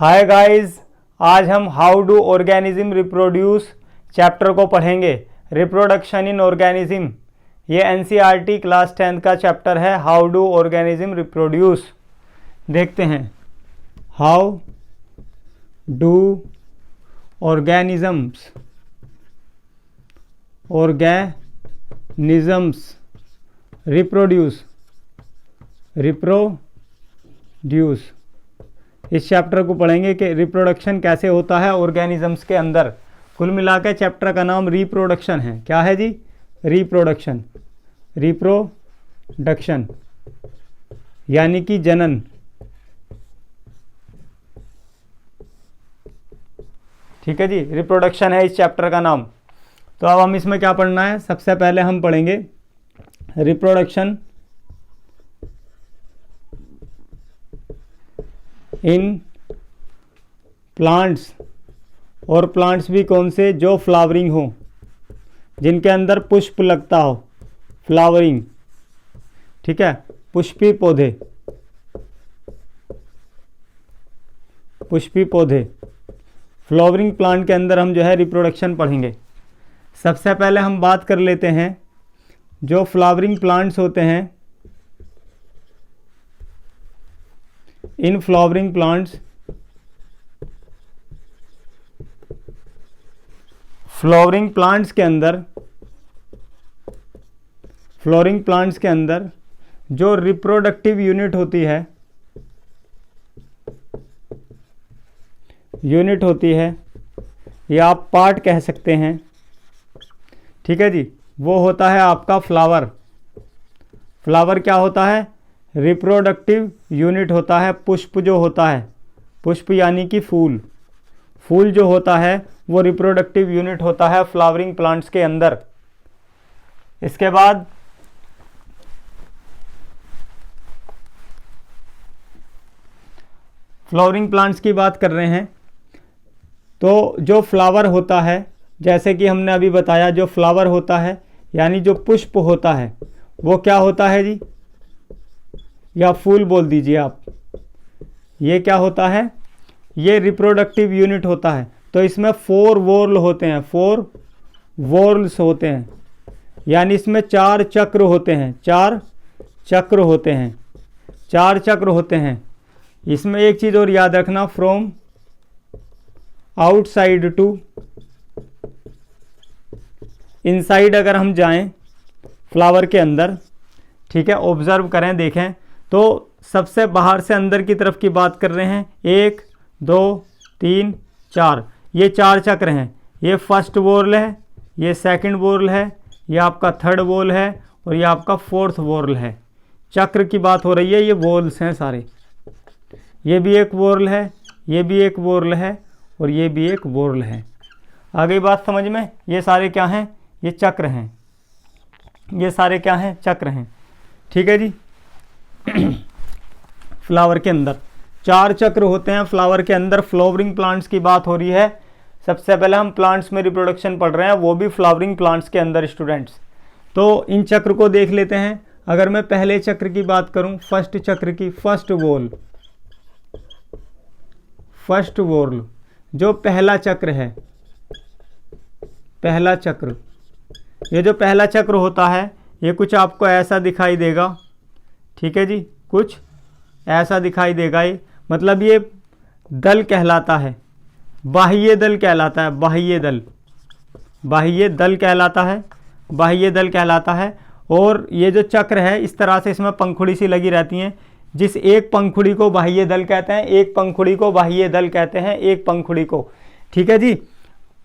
Hi guys, आज हम how do organism reproduce chapter को पढ़ेंगे। रिप्रोडक्शन इन ऑर्गेनिज्म, ये एनसीईआरटी क्लास 10 का चैप्टर है। How do organism reproduce. देखते हैं, हाउ डू ऑर्गेनिजम्स रिप्रोड्यूस इस चैप्टर को पढ़ेंगे कि रिप्रोडक्शन कैसे होता है ऑर्गेनिजम्स के अंदर। कुल मिलाकर चैप्टर का नाम रिप्रोडक्शन है। क्या है जी? रिप्रोडक्शन यानी कि जनन। ठीक है जी, रिप्रोडक्शन है इस चैप्टर का नाम। तो अब हम इसमें क्या पढ़ना है? सबसे पहले हम पढ़ेंगे रिप्रोडक्शन इन प्लांट्स। और प्लांट्स भी कौन से? जो फ्लावरिंग हो, जिनके अंदर पुष्प लगता हो, फ्लावरिंग। ठीक है, पुष्पी पौधे फ्लावरिंग प्लांट के अंदर हम जो है रिप्रोडक्शन पढ़ेंगे। सबसे पहले हम बात कर लेते हैं जो फ्लावरिंग प्लांट्स होते हैं। इन फ्लावरिंग प्लांट्स के अंदर जो रिप्रोडक्टिव यूनिट होती है या आप पार्ट कह सकते हैं। ठीक है जी, वो होता है आपका फ्लावर। फ्लावर क्या होता है? रिप्रोडक्टिव यूनिट होता है। पुष्प जो होता है, पुष्प यानी कि फूल जो होता है वो रिप्रोडक्टिव यूनिट होता है फ्लावरिंग प्लांट्स के अंदर। इसके बाद फ्लावरिंग प्लांट्स की बात कर रहे हैं तो जो फ्लावर होता है, जैसे कि हमने अभी बताया, जो फ्लावर होता है यानी जो पुष्प होता है वो क्या होता है जी? या फूल बोल दीजिए आप। ये क्या होता है? ये रिप्रोडक्टिव यूनिट होता है। तो इसमें 4 वोर्ल होते हैं, 4 वोर्ल्स होते हैं, यानी इसमें 4 चक्र होते हैं। 4 चक्र होते हैं। इसमें एक चीज़ और याद रखना, फ्रॉम आउटसाइड टू इनसाइड अगर हम जाएं फ्लावर के अंदर, ठीक है, ऑब्जर्व करें, देखें तो सबसे बाहर से अंदर की तरफ की बात कर रहे हैं। 1 2 3 4, ये 4 चक्र हैं। ये फर्स्ट वोर्ल है, ये सेकंड वोर्ल है, ये आपका थर्ड वोर्ल है और ये आपका फोर्थ वोर्ल है। चक्र की बात हो रही है, ये वोर्ल्स हैं सारे। ये भी एक वोर्ल है, ये भी एक वोर्ल है और ये भी एक वोर्ल है। आ गई बात समझ में? ये सारे क्या हैं? ये चक्र हैं। ये सारे क्या हैं? चक्र हैं। ठीक है जी। फ्लावर के अंदर 4 चक्र होते हैं। फ्लावर के अंदर फ्लावरिंग प्लांट्स की बात हो रही है। सबसे पहले हम प्लांट्स में रिप्रोडक्शन पढ़ रहे हैं, वो भी फ्लावरिंग प्लांट्स के अंदर स्टूडेंट्स। तो इन चक्र को देख लेते हैं। अगर मैं पहले चक्र की बात करूं, फर्स्ट चक्र की, फर्स्ट वोर्ल जो पहला चक्र है, पहला चक्र, ये जो पहला चक्र होता है ये कुछ आपको ऐसा दिखाई देगा। ठीक है जी, कुछ ऐसा दिखाई देगा। ये मतलब ये दल कहलाता है, बाह्य दल कहलाता है, बाह्य दल कहलाता है। और ये जो चक्र है इस तरह से इसमें पंखुड़ी सी लगी रहती हैं, जिस एक पंखुड़ी को बाह्य दल कहते हैं, एक पंखुड़ी को बाह्य दल कहते हैं, एक पंखुड़ी को। ठीक है जी,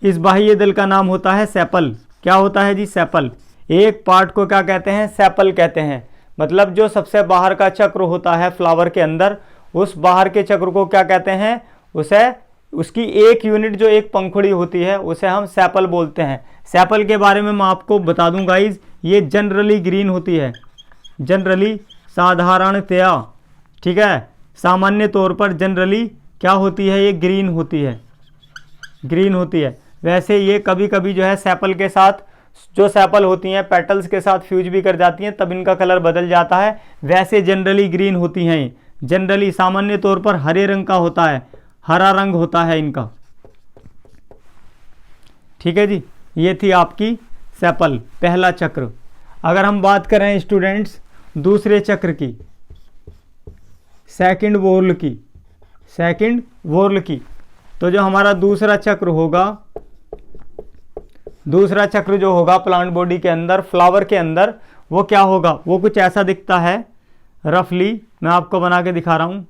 इस बाह्य दल का नाम होता है सेपल। क्या होता है जी? सेपल। एक पार्ट को क्या कहते हैं? सेपल कहते हैं। मतलब जो सबसे बाहर का चक्र होता है फ्लावर के अंदर, उस बाहर के चक्र को क्या कहते हैं? उसकी एक यूनिट जो एक पंखुड़ी होती है उसे हम सेपल बोलते हैं। सेपल के बारे में मैं आपको बता दूं गाइज, ये जनरली ग्रीन होती है, जनरली साधारणतया। ठीक है, सामान्य तौर पर जनरली क्या होती है? ये ग्रीन होती है। वैसे ये कभी कभी जो है सेपल के साथ, जो सेपल होती हैं पेटल्स के साथ फ्यूज भी कर जाती हैं, तब इनका कलर बदल जाता है। वैसे जनरली ग्रीन होती हैं। जनरली सामान्य तौर पर हरे रंग का होता है। हरा रंग होता है इनका। ठीक है जी, ये थी आपकी सेपल, पहला चक्र। अगर हम बात करें स्टूडेंट्स दूसरे चक्र की, सेकंड वोर्ल की, सेकंड वोर्ल की, तो जो हमारा दूसरा चक्र होगा, दूसरा चक्र जो होगा प्लांट बॉडी के अंदर, फ्लावर के अंदर, वो क्या होगा, वो कुछ ऐसा दिखता है रफली। मैं आपको बना के दिखा रहा हूं।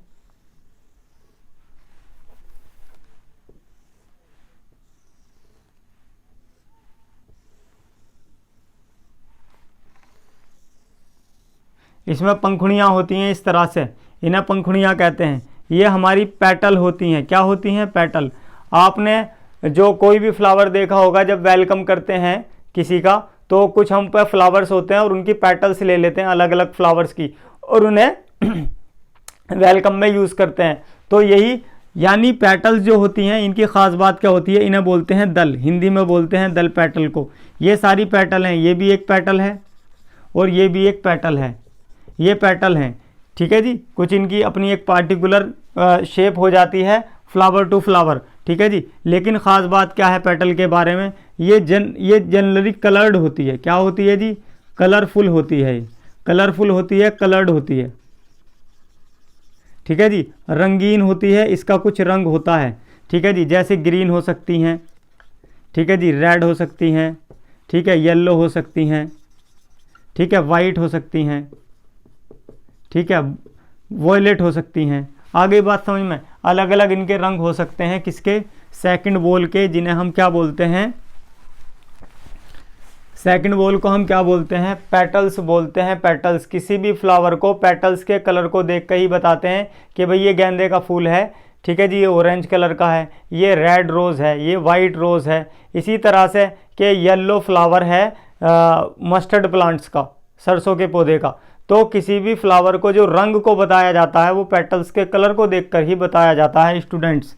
इसमें पंखुड़ियां होती हैं इस तरह से, इन्हें पंखुड़ियां कहते हैं। ये हमारी पेटल होती हैं। क्या होती हैं? पेटल। आपने जो कोई भी फ्लावर देखा होगा, जब वेलकम करते हैं किसी का, तो कुछ हम पे फ्लावर्स होते हैं और उनकी पेटल्स ले लेते हैं अलग अलग फ्लावर्स की, और उन्हें वेलकम में यूज़ करते हैं। तो यही, यानी पेटल्स जो होती हैं, इनकी ख़ास बात क्या होती है, इन्हें बोलते हैं दल, हिंदी में बोलते हैं दल पेटल को। ये सारी पेटल हैं, ये भी एक पेटल है और ये भी एक पेटल है, ये पेटल हैं। ठीक है जी, कुछ इनकी अपनी एक पार्टिकुलर शेप हो जाती है फ्लावर टू फ्लावर। ठीक है जी, लेकिन ख़ास बात क्या है पेटल के बारे में, ये जनरली कलर्ड होती है। क्या होती है जी? कलरफुल होती है, कलरफुल होती है, कलर्ड होती है। ठीक है जी, रंगीन होती है, इसका कुछ रंग होता है। ठीक है जी, जैसे ग्रीन हो सकती हैं, ठीक है जी, रेड हो सकती हैं, ठीक है, येलो हो सकती हैं, ठीक है, वाइट हो सकती हैं, ठीक है, वॉयलेट हो सकती हैं। आगे बात समझ में, अलग अलग इनके रंग हो सकते हैं किसके? सेकंड वॉल के, जिन्हें हम क्या बोलते हैं? सेकंड वॉल को हम क्या बोलते हैं? पेटल्स बोलते हैं। पेटल्स, किसी भी फ्लावर को पेटल्स के कलर को देख कर ही बताते हैं कि भाई ये गेंदे का फूल है। ठीक है जी, ये ऑरेंज कलर का है, ये रेड रोज़ है, ये वाइट रोज़ है। इसी तरह से कि येलो फ्लावर है मस्टर्ड प्लांट्स का, सरसों के पौधे का। तो किसी भी फ्लावर को जो रंग को बताया जाता है वो पेटल्स के कलर को देखकर ही बताया जाता है स्टूडेंट्स।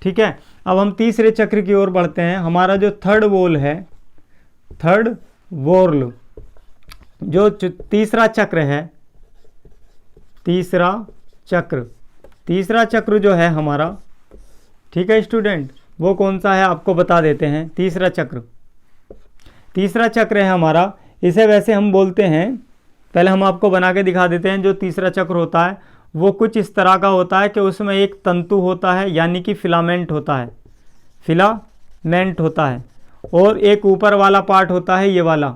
ठीक है, अब हम तीसरे चक्र की ओर बढ़ते हैं। हमारा जो थर्ड वॉल है, थर्ड वॉर्ल, जो तीसरा चक्र है, तीसरा चक्र, तीसरा चक्र जो है हमारा, ठीक है स्टूडेंट, वो कौन सा है आपको बता देते हैं। तीसरा चक्र, तीसरा चक्र है हमारा, इसे वैसे हम बोलते हैं, पहले हम आपको बना के दिखा देते हैं। जो तीसरा चक्र होता है वो कुछ इस तरह का होता है कि उसमें एक तंतु होता है, यानी कि फिलामेंट होता है, फिलामेंट होता है, और एक ऊपर वाला पार्ट होता है ये वाला,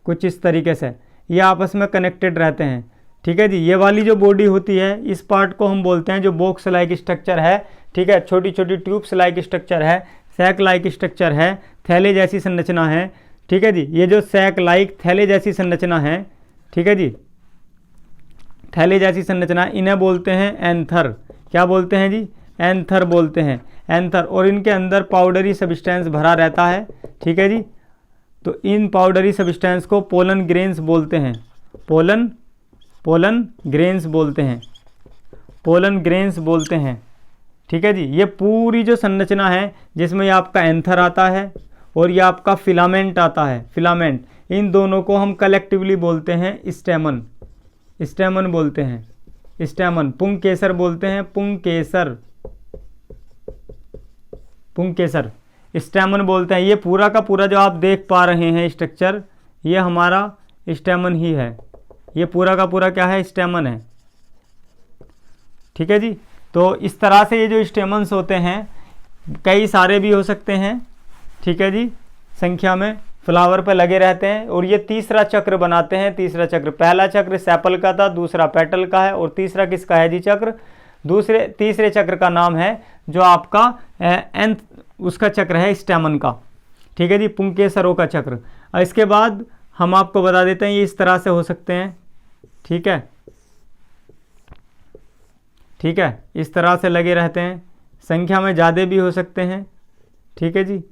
कुछ इस तरीके से ये आपस में कनेक्टेड रहते हैं। ठीक है जी, ये वाली जो बॉडी होती है, इस पार्ट को हम बोलते हैं जो बॉक्स लाइक स्ट्रक्चर है। ठीक है, छोटी छोटी ट्यूब्स लाइक स्ट्रक्चर है, सैक लाइक स्ट्रक्चर है, थैले जैसी संरचना है। ठीक है जी, ये जो सैक लाइक थैले जैसी संरचना है, ठीक है जी, थैले जैसी संरचना, इन्हें बोलते हैं एंथर। क्या बोलते हैं जी? एंथर बोलते हैं, एंथर। और इनके अंदर पाउडरी सब्सटेंस भरा रहता है। ठीक है जी, तो इन पाउडरी सब्सटेंस को पोलन ग्रेन्स बोलते हैं, पोलन ग्रेन्स बोलते हैं, पोलन ग्रेन्स बोलते हैं। ठीक है जी, ये पूरी जो संरचना है जिसमें ये आपका एंथर आता है और ये आपका फिलामेंट आता है, फिलामेंट, इन दोनों को हम कलेक्टिवली बोलते हैं स्टेमन, स्टेमन बोलते हैं, स्टेमन। पुंकेसर बोलते हैं, पुंकेसर, पुंकेसर, स्टेमन बोलते हैं। ये पूरा का पूरा जो आप देख पा रहे हैं स्ट्रक्चर, ये हमारा स्टेमन ही है, ये पूरा का पूरा क्या है? स्टेमन है। ठीक है जी, तो इस तरह से ये जो स्टेमन्स होते हैं कई सारे भी हो सकते हैं। ठीक है जी, संख्या में फ्लावर पर लगे रहते हैं और ये तीसरा चक्र बनाते हैं। तीसरा चक्र, पहला चक्र सेपल का था, दूसरा पेटल का है, और तीसरा किसका है जी? चक्र। तीसरे चक्र का नाम है जो आपका एंथ, उसका चक्र है स्टेमन का। ठीक है जी, पुंकेसरों का चक्र। इसके बाद हम आपको बता देते हैं ये इस तरह से हो सकते हैं। ठीक है, ठीक है, इस तरह से लगे रहते हैं, संख्या में ज़्यादा भी हो सकते हैं। ठीक है जी,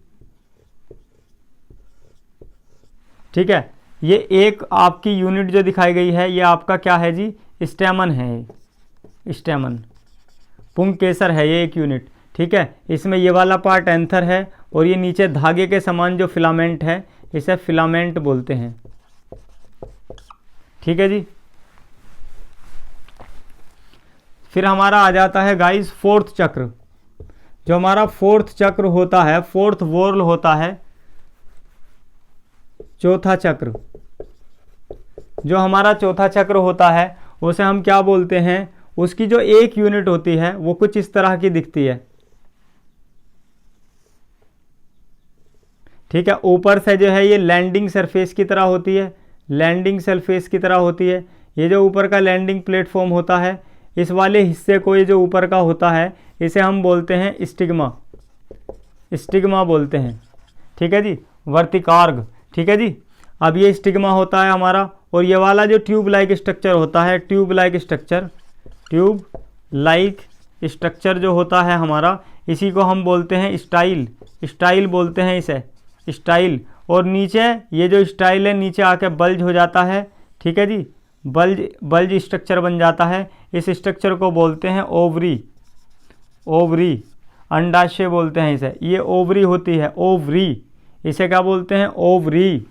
ठीक है, ये एक आपकी यूनिट जो दिखाई गई है ये आपका क्या है जी? स्टेमन है, स्टेमन, पुंकेसर है ये एक यूनिट। ठीक है, इसमें ये वाला पार्ट एंथर है और ये नीचे धागे के समान जो फिलामेंट है इसे फिलामेंट बोलते हैं। ठीक है जी, फिर हमारा आ जाता है गाइस फोर्थ चक्र। जो हमारा फोर्थ चक्र होता है, फोर्थ वॉर्ल होता है, चौथा चक्र, जो हमारा चौथा चक्र होता है उसे हम क्या बोलते हैं, उसकी जो एक यूनिट होती है वो कुछ इस तरह की दिखती है। ठीक है, ऊपर से जो है ये लैंडिंग सरफेस की तरह होती है, लैंडिंग सरफेस की तरह होती है। ये जो ऊपर का लैंडिंग प्लेटफॉर्म होता है, इस वाले हिस्से को, ये जो ऊपर का होता है, इसे हम बोलते हैं स्टिग्मा, स्टिग्मा बोलते हैं। ठीक है जी, वर्तिकार्ग। ठीक है जी, अब ये स्टिग्मा होता है हमारा, और ये वाला जो ट्यूब लाइक स्ट्रक्चर होता है, tube like structure, tube like structure जो होता है हमारा, इसी को हम बोलते हैं स्टाइल, स्टाइल बोलते हैं इसे, स्टाइल। और नीचे ये जो स्टाइल है नीचे आके बल्ज हो जाता है। ठीक है जी, बल्ज बल्ज स्ट्रक्चर बन जाता है। इस स्ट्रक्चर को बोलते हैं ओवरी, ओवरी, अंडाशय बोलते हैं इसे। ये ओवरी होती है, ओवरी, इसे क्या बोलते हैं, ओवरी।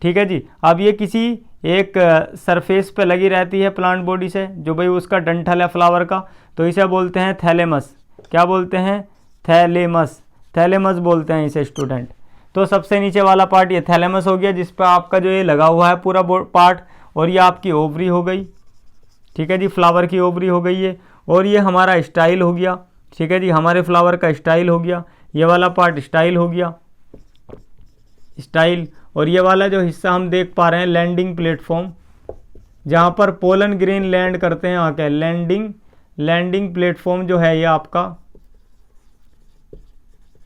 ठीक है जी, अब ये किसी एक सरफेस पे लगी रहती है प्लांट बॉडी से, जो भाई उसका डंठल है फ्लावर का, तो इसे बोलते हैं थैलेमस। क्या बोलते हैं, थैलेमस, थैलेमस बोलते हैं इसे स्टूडेंट। तो सबसे नीचे वाला पार्ट ये थैलेमस हो गया, जिस पर आपका जो ये लगा हुआ है पूरा पार्ट, और ये आपकी ओवरी हो गई। ठीक है जी, फ्लावर की ओवरी हो गई है। और ये हमारा स्टाइल हो गया। ठीक है जी, हमारे फ्लावर का स्टाइल हो गया, ये वाला पार्ट स्टाइल हो गया, स्टाइल। और ये वाला जो हिस्सा हम देख पा रहे हैं लैंडिंग प्लेटफॉर्म, जहाँ पर पोलन ग्रेन लैंड करते हैं, आके लैंडिंग, लैंडिंग प्लेटफॉर्म जो है ये आपका,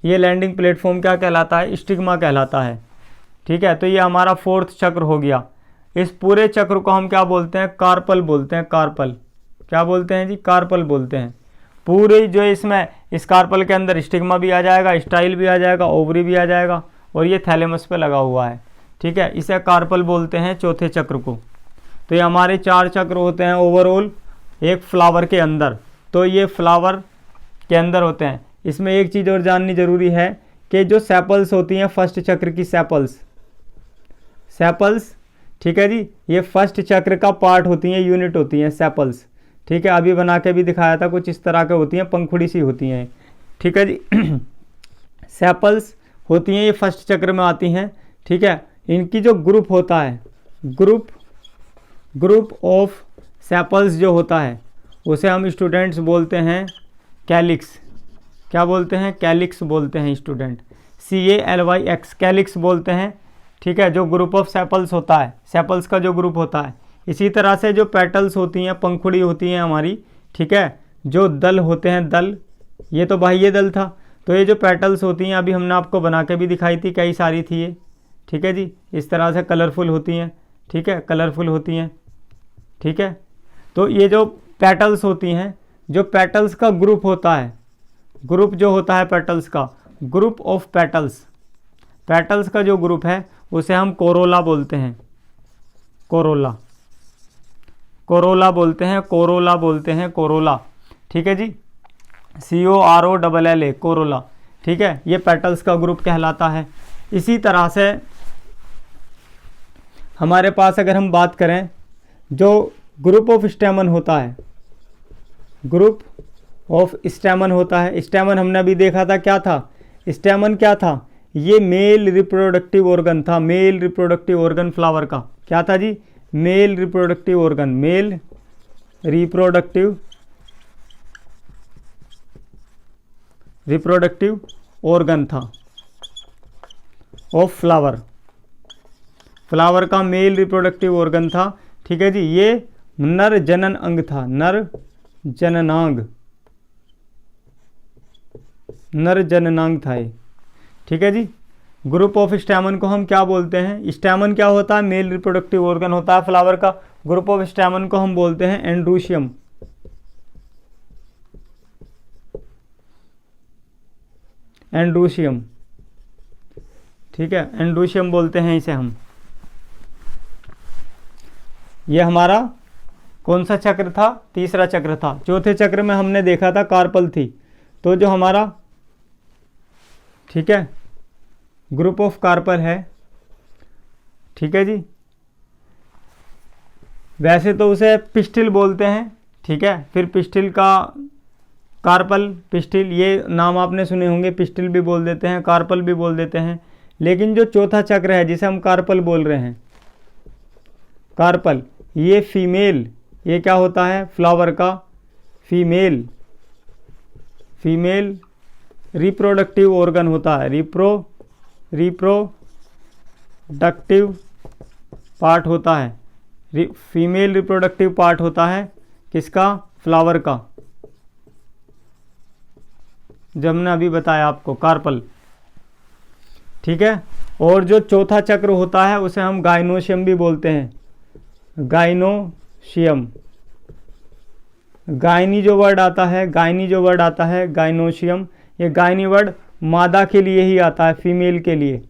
ये लैंडिंग प्लेटफॉर्म क्या कहलाता है, स्टिग्मा कहलाता है। ठीक है, तो ये हमारा फोर्थ चक्र हो गया। इस पूरे चक्र को हम क्या बोलते हैं, कार्पल बोलते हैं, कार्पल। क्या बोलते हैं जी, कार्पल बोलते हैं। पूरे जो इसमें, इस कार्पल के अंदर स्टिग्मा भी आ जाएगा, स्टाइल भी आ जाएगा, ओवरी भी आ जाएगा, और ये थैलेमस पे लगा हुआ है। ठीक है, इसे कार्पल बोलते हैं चौथे चक्र को। तो ये हमारे 4 चक्र होते हैं ओवरऑल एक फ्लावर के अंदर। तो ये फ्लावर के अंदर होते हैं। इसमें एक चीज़ और जाननी जरूरी है कि जो सेपल्स होती हैं फर्स्ट चक्र की, सेपल्स, सेपल्स, ठीक है जी, ये फर्स्ट चक्र का पार्ट होती हैं, यूनिट होती हैं सेपल्स। ठीक है, अभी बना के भी दिखाया था, कुछ इस तरह के होती हैं, पंखुड़ी सी होती हैं। ठीक है जी सेपल्स होती हैं, ये फर्स्ट चक्र में आती हैं। ठीक है, इनकी जो ग्रुप होता है, ग्रुप, ग्रुप ऑफ सेपल्स जो होता है उसे हम स्टूडेंट्स बोलते हैं कैलिक्स। क्या बोलते हैं, कैलिक्स बोलते हैं स्टूडेंट, CALYX, कैलिक्स बोलते हैं। ठीक है, जो ग्रुप ऑफ सेपल्स होता है, सेपल्स का जो ग्रुप होता है। इसी तरह से जो पेटल्स होती हैं, पंखुड़ी होती हैं हमारी, ठीक है, जो दल होते हैं, दल, ये तो बाह्य दल था। तो ये जो पेटल्स होती हैं, अभी हमने आपको बना के भी दिखाई थी, कई सारी थी ये। ठीक है जी, इस तरह से कलरफुल होती हैं। ठीक है, कलरफुल होती हैं। ठीक है, तो ये जो पेटल्स होती हैं, जो पेटल्स का ग्रुप होता है, ग्रुप जो होता है पेटल्स का, ग्रुप ऑफ पेटल्स, पेटल्स का जो ग्रुप है उसे हम कोरोला बोलते हैं, कोरोला, कोरोला बोलते हैं, कोरोला बोलते हैं, कोरोला। ठीक है जी, COROLLA, कोरोला। ठीक है, ये पेटल्स का ग्रुप कहलाता है। इसी तरह से हमारे पास अगर हम बात करें, जो ग्रुप ऑफ स्टेमन होता है, ग्रुप ऑफ स्टेमन होता है, स्टेमन हमने अभी देखा था, क्या था स्टेमन, क्या था, ये मेल रिप्रोडक्टिव ऑर्गन था, मेल रिप्रोडक्टिव ऑर्गन फ्लावर का। क्या था जी, male reproductive organ, male reproductive, reproductive organ था ऑफ फ्लावर, फ्लावर का मेल रिप्रोडक्टिव ऑर्गन था। ठीक है जी, ये नर जनन अंग था, नर जननांग, नर जननांग था ये। ठीक है जी, ग्रुप ऑफ स्टैमन को हम क्या बोलते हैं, स्टैमन क्या होता है, मेल रिप्रोडक्टिव ऑर्गन होता है फ्लावर का। ग्रुप ऑफ स्टैमन को हम बोलते हैं एंड्रूशियम, एंड्रूशियम। ठीक है, एंड्रूशियम बोलते हैं इसे हम। ये हमारा कौन सा चक्र था, तीसरा चक्र था। चौथे चक्र में हमने देखा था कार्पल थी। तो जो हमारा, ठीक है, ग्रुप ऑफ कार्पल है, ठीक है जी, वैसे तो उसे पिस्टिल बोलते हैं, ठीक है। फिर पिस्टिल का कार्पल, पिस्टिल ये नाम आपने सुने होंगे, पिस्टिल भी बोल देते हैं, कार्पल भी बोल देते हैं। लेकिन जो चौथा चक्र है जिसे हम कार्पल बोल रहे हैं, कार्पल, ये फीमेल, ये क्या होता है, फ्लावर का फीमेल रिप्रोडक्टिव ऑर्गन होता है, रिप्रोडक्टिव पार्ट होता है, फीमेल रिप्रोडक्टिव पार्ट होता है किसका, फ्लावर का, जो हमने अभी बताया आपको, कार्पल, ठीक है। और जो चौथा चक्र होता है उसे हम गाइनोशियम भी बोलते हैं, गाइनोशियम, गायनी जो वर्ड आता है, गाइनोशियम, ये गायनी वर्ड मादा के लिए ही आता है, फीमेल के लिए,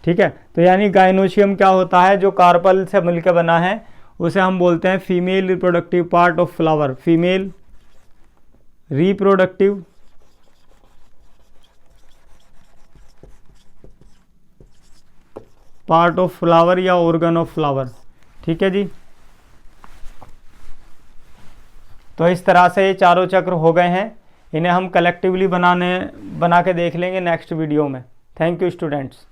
ठीक है। तो यानी गाइनोशियम क्या होता है, जो कार्पल से मिलकर बना है उसे हम बोलते हैं female reproductive part of flower, female reproductive part of flower या ऑर्गन ऑफ फ्लावर, ठीक है जी। तो इस तरह से ये चारों चक्र हो गए हैं, इन्हें हम कलेक्टिवली बना के देख लेंगे नेक्स्ट वीडियो में। Thank you students.